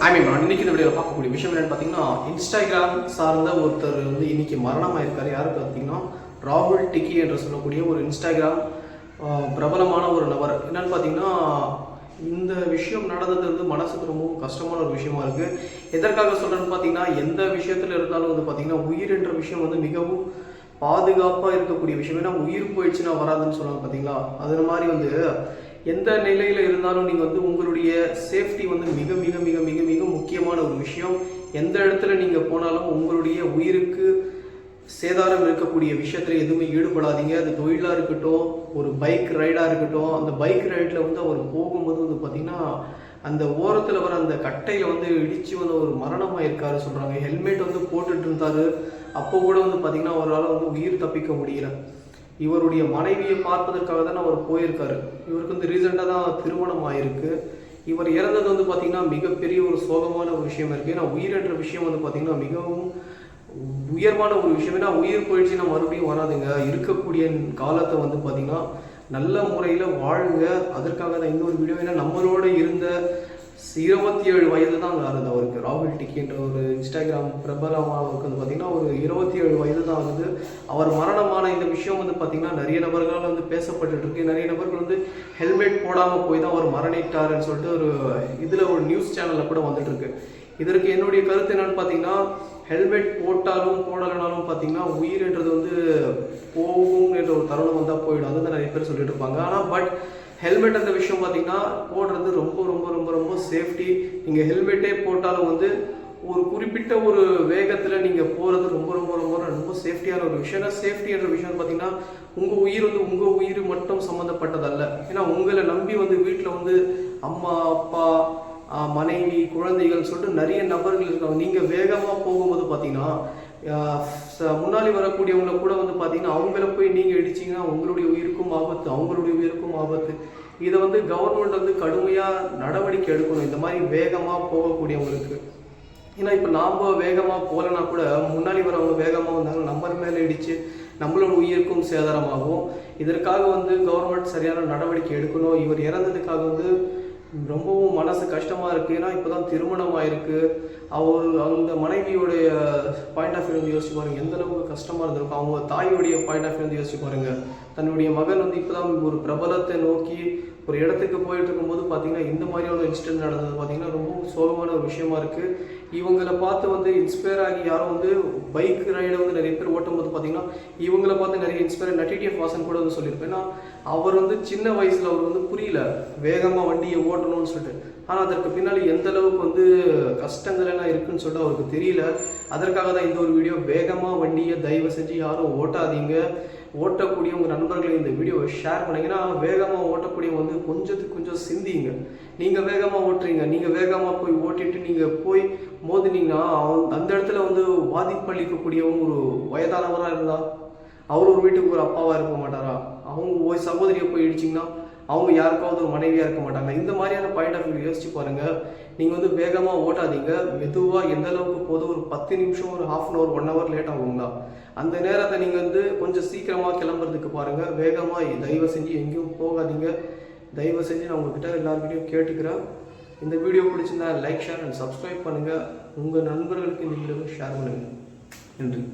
இன்னைக்கு இந்த வீடியோவில் பார்க்கக்கூடிய விஷயம் என்னன்னு பார்த்தீங்கன்னா, இன்ஸ்டாகிராம் சார்ந்த ஒருத்தர் வந்து இன்னைக்கு மரணமாயிருக்காரு. யாருக்கு பார்த்தீங்கன்னா, ராகுல் டிக்கி என்று சொல்லக்கூடிய ஒரு இன்ஸ்டாகிராம் பிரபலமான ஒரு நபர். என்னன்னு பார்த்தீங்கன்னா, இந்த விஷயம் நடந்தது வந்து மனசுக்கு ரொம்பவும் கஷ்டமான ஒரு விஷயமா இருக்கு. எதற்காக சொல்றேன்னு பார்த்தீங்கன்னா, எந்த விஷயத்துல இருந்தாலும் வந்து பார்த்தீங்கன்னா, உயிர் என்ற விஷயம் வந்து மிகவும் பாதுகாப்பாக இருக்கக்கூடிய விஷயம். ஏன்னா உயிர் போயிடுச்சுன்னா வராதுன்னு சொல்லுவாங்க பார்த்தீங்களா, அது மாதிரி வந்து எந்த நிலையில் இருந்தாலும் நீங்கள் வந்து உங்களுடைய சேஃப்டி வந்து மிக மிக மிக மிக மிக முக்கியமான ஒரு விஷயம். எந்த இடத்துல நீங்கள் போனாலும் உங்களுடைய உயிருக்கு சேதாரம் இருக்கக்கூடிய விஷயத்தில் எதுவுமே ஈடுபடாதீங்க. அது தொழிலாக இருக்கட்டும், ஒரு பைக் ரைடாக இருக்கட்டும். அந்த பைக் ரைடில் வந்து அவர் போகும்போது வந்து பார்த்திங்கன்னா, அந்த ஓரத்தில் வர அந்த கட்டையில் வந்து இடித்து வந்து ஒரு மரணமாக இருக்காரு சொல்கிறாங்க. ஹெல்மெட் வந்து போட்டுட்டு இருந்தார். அப்போ கூட வந்து பார்த்திங்கன்னா அவரால் வந்து உயிர் தப்பிக்க முடியல. இவருடைய மனைவியை பார்ப்பதற்காக தான் அவர் போயிருக்காரு. இவருக்கு வந்து ரீசெண்டாக தான் திருமணம் ஆயிருக்கு. இவர் இறந்தது வந்து பார்த்திங்கன்னா மிகப்பெரிய ஒரு சோகமான ஒரு விஷயம் இருக்குது. ஏன்னா உயிர் என்ற விஷயம் வந்து பார்த்திங்கன்னா மிகவும் உயர்வான ஒரு விஷயம். ஏன்னா உயிர் போயிடுச்சுன்னா மறுபடியும் வராதுங்க. இருக்கக்கூடிய காலத்தை வந்து பார்த்திங்கன்னா நல்ல முறையில் வாழுங்க. அதற்காக தான் இந்த ஒரு வீடியோ. ஏன்னா நம்மளோட இருந்த 27 வயது தான் ஆகுது அவருக்கு. ராகுல் டிக்கி என்ற ஒரு இன்ஸ்டாகிராம் பிரபலமானவருக்கு வந்து பார்த்திங்கன்னா ஒரு 27 வயது தான் ஆகுது. அவர் மரணமான இந்த விஷயம் வந்து பார்த்திங்கன்னா நிறைய நபர்களால் வந்து பேசப்பட்டு இருக்கு. நிறைய நபர்கள் வந்து ஹெல்மெட் போடாமல் போய் தான் அவர் மரணிட்டாருன்னு சொல்லிட்டு ஒரு இதில் ஒரு நியூஸ் சேனலில் கூட வந்துட்டு இருக்கு. இதற்கு என்னுடைய கருத்து என்னன்னு பார்த்தீங்கன்னா, ஹெல்மெட் போட்டாலும் போடலைனாலும் பார்த்தீங்கன்னா உயிர்ன்றது வந்து போகும் என்ற ஒரு தருணம் வந்தால் போயிடும். அதுதான் நிறைய பேர் சொல்லிட்டு இருப்பாங்க. ஆனால் பட் ஹெல்மெட் அந்த விஷயம் பார்த்தீங்கன்னா போடுறது ரொம்ப ரொம்ப ரொம்ப ரொம்ப சேஃப்டி. நீங்கள் ஹெல்மெட்டே போட்டாலும் வந்து ஒரு குறிப்பிட்ட ஒரு வேகத்தில் நீங்கள் போகிறது ரொம்ப ரொம்ப ரொம்ப ரொம்ப சேஃப்டியான ஒரு விஷயம். ஏன்னா சேஃப்டின்ற விஷயம் பார்த்தீங்கன்னா உங்கள் உயிர் வந்து உங்கள் உயிர் மட்டும் சம்மந்தப்பட்டதல்ல. ஏன்னா உங்களை நம்பி வந்து வீட்டில் வந்து அம்மா அப்பா மனைவி குழந்தைகள் சொல்லிட்டு நிறைய நபர்கள் இருக்காங்க. நீங்கள் வேகமாக போகும்போது பார்த்தீங்கன்னா முன்னாடி வரக்கூடியவங்களை கூட வந்து பார்த்தீங்கன்னா அவங்கள போய் நீங்கள் இடிச்சிங்கன்னா உங்களுடைய உயிருக்கும் ஆபத்து, அவங்களுடைய உயிருக்கும் ஆபத்து. இதை வந்து கவர்மெண்ட் வந்து கடுமையாக நடவடிக்கை எடுக்கணும் இந்த மாதிரி வேகமாக போகக்கூடியவங்களுக்கு. ஏன்னா இப்போ நாம் வேகமாக போகலன்னா கூட முன்னாடி வரவங்க வேகமாக வந்தாங்க நம்ம மேலே இடித்து நம்மளோட உயிருக்கும் சேதாரமாகும். இதற்காக வந்து கவர்மெண்ட் சரியான நடவடிக்கை எடுக்கணும். இவர் இறந்ததுக்காக வந்து ரொம்பவும் மனசு கஷ்டமாக இருக்குது. ஏன்னா இப்போ தான் திருமணம் ஆயிருக்கு. அந்த மனைவியோடைய பாயிண்ட் ஆஃப் வியூ வந்து யோசிச்சு பாருங்கள் எந்த அளவுக்கு கஷ்டமாக இருந்திருக்கும். அவங்க தாயோடைய பாயிண்ட் ஆஃப் வியூ வந்து யோசிச்சு பாருங்கள். தன்னுடைய மகன் வந்து இப்போ தான் ஒரு பிரபலத்தை நோக்கி ஒரு இடத்துக்கு போயிட்டு இருக்கும்போது பார்த்தீங்கன்னா இந்த மாதிரியான இன்சிடென்ட் நடந்தது பார்த்தீங்கன்னா ரொம்ப சோகமான ஒரு விஷயமா இருக்குது. இவங்களை பார்த்து வந்து இன்ஸ்பயர் ஆகி யாரும் வந்து பைக் ரைடை வந்து நிறைய பேர் ஓட்டும்போது பார்த்தீங்கன்னா இவங்களை பார்த்து நிறைய இன்ஸ்பயர் டிடிஎஃப் வாசன் கூட வந்து சொல்லியிருப்பேன். ஏன்னா அவர் வந்து சின்ன வயசில் அவர் வந்து புரியல வேகமாக வண்டியை ஓட்டணும்னு சொல்லிட்டு. ஆனால் அதற்கு பின்னாடி எந்த அளவுக்கு வந்து கஷ்டங்கள் எல்லாம் இருக்குன்னு சொல்லிட்டு அவருக்கு தெரியல. அதற்காக தான் இந்த ஒரு வீடியோ. வேகமாக வண்டியை தயவு செஞ்சு யாரும் ஓட்டாதீங்க. ஓட்டக்கூடிய உங்கள் நண்பர்களை இந்த வீடியோவை ஷேர் பண்ணிங்கன்னா வேகமாக ஓட்டக்கூடியவங்க வந்து கொஞ்சம் சிந்திங்க. நீங்கள் வேகமாக ஓட்டுறீங்க, நீங்கள் வேகமாக போய் ஓட்டிட்டு நீங்கள் போய் மோதினீங்கன்னா அந்த இடத்துல வந்து பாதிப்பளிக்கக்கூடியவங்க ஒரு வயதானவராக இருந்தால் அவர் ஒரு வீட்டுக்கு ஒரு அப்பாவாக இருக்க மாட்டாரா? அவங்க சகோதரியை போய் இடிச்சிங்கன்னா அவங்க யாருக்காவது ஒரு மனைவியாக இருக்க மாட்டாங்க. இந்த மாதிரியான பாயிண்ட் ஆஃப் வியூ யோசிச்சு பாருங்கள். நீங்கள் வந்து வேகமாக ஓட்டாதீங்க. மெதுவாக எந்த அளவுக்கு போதும் ஒரு 10 நிமிஷம் ஒரு ½ hour 1 hour லேட் ஆகுங்க. அந்த நேரத்தை நீங்கள் வந்து கொஞ்சம் சீக்கிரமாக கிளம்புறதுக்கு பாருங்கள். வேகமாக தயவு செஞ்சு எங்கேயும் போகாதீங்க. தயவு செஞ்சு நான் உங்ககிட்ட எல்லாருக்கிட்டையும் கேட்டுக்கிறேன். இந்த வீடியோ பிடிச்சிருந்தா லைக் ஷேர் அண்ட் சப்ஸ்கிரைப் பண்ணுங்கள். உங்கள் நண்பர்களுக்கு இந்த வீடியோவை ஷேர் பண்ணுங்கள். நன்றி.